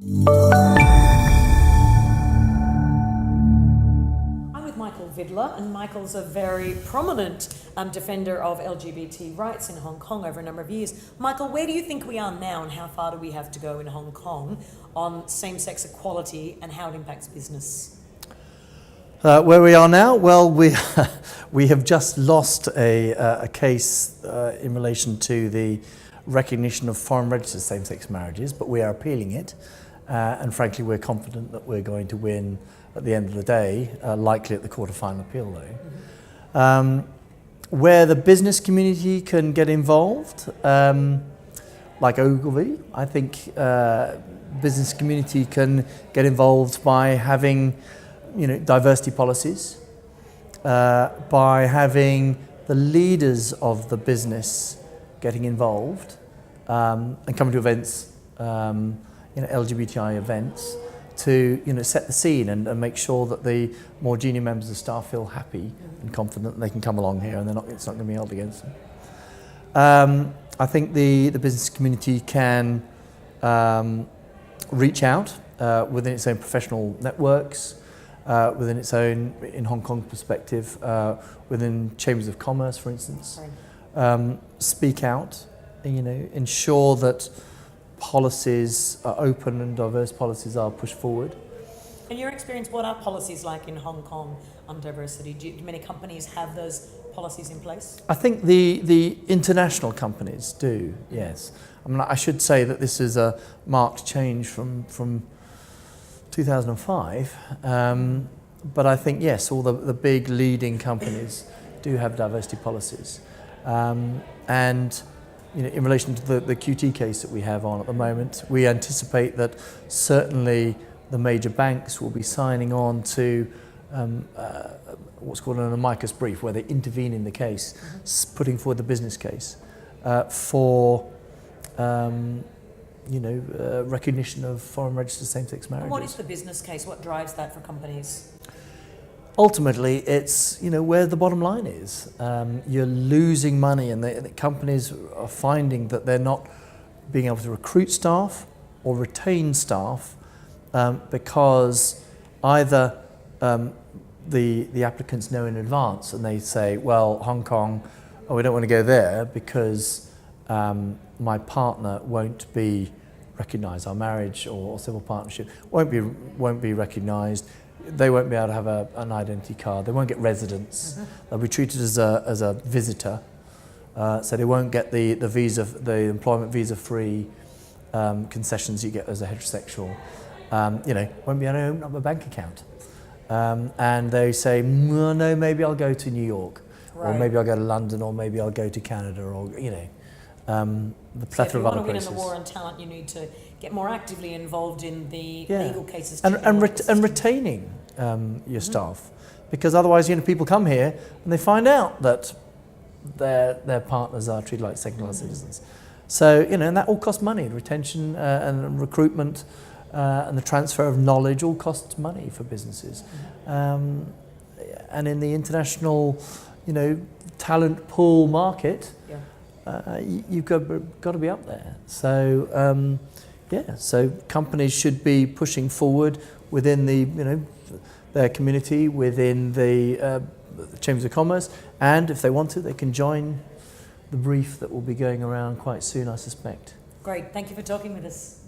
I'm with Michael Vidler, and Michael's a very prominent defender of LGBT rights in Hong Kong over a number of years. Michael, where do you think we are now, and how far do we have to go in Hong Kong on same-sex equality and how it impacts business? Where we are now? Well, we have just lost a case in relation to the recognition of foreign registered same-sex marriages, but we are appealing it, and frankly we're confident that we're going to win at the end of the day, likely at the quarter-final appeal though. Mm-hmm. Where the business community can get involved, like Ogilvy, I think business community can get involved by having diversity policies, by having the leaders of the business getting involved and coming to events, LGBTI events, to set the scene and make sure that the more junior members of staff feel happy and confident that they can come along here and it's not going to be held against them. I think the business community can reach out within its own professional networks, within its own, in Hong Kong perspective, within chambers of commerce, for instance, speak out, ensure that policies are open and diverse policies are pushed forward. In your experience, what are policies like in Hong Kong on diversity? Do many companies have those policies in place? I think the international companies do, yes. I mean, I should say that this is a marked change from 2005, but I think, yes, all the big leading companies do have diversity policies. And in relation to the QT case that we have on at the moment, we anticipate that certainly the major banks will be signing on to what's called an amicus brief, where they intervene in the case, putting forward the business case for recognition of foreign registered same-sex marriages. And what is the business case? What drives that for companies? Ultimately, it's where the bottom line is. You're losing money, and the companies are finding that they're not being able to recruit staff or retain staff because either the applicants know in advance and they say, well, Hong Kong, we don't want to go there because my partner won't be recognised. Our marriage or civil partnership won't be recognised. They won't be able to have an identity card. They won't get residence. They'll be treated as a visitor. So they won't get the employment visa-free concessions you get as a heterosexual. Won't be able to open up a bank account. And they say, well, no, maybe I'll go to New York, or maybe I'll go to London, or maybe I'll go to Canada, or the plethora of other places. If you want to win in the war on talent, you need to get more actively involved in the legal cases. And retaining your staff, because otherwise, people come here and they find out that their partners are treated like second-class citizens. So and that all costs money. Retention and recruitment and the transfer of knowledge all costs money for businesses. And in the international, talent pool market. You've got to be up there. So so companies should be pushing forward within their community, within the chambers of commerce, and if they want to, they can join the brief that will be going around quite soon, I suspect. Great, thank you for talking with us.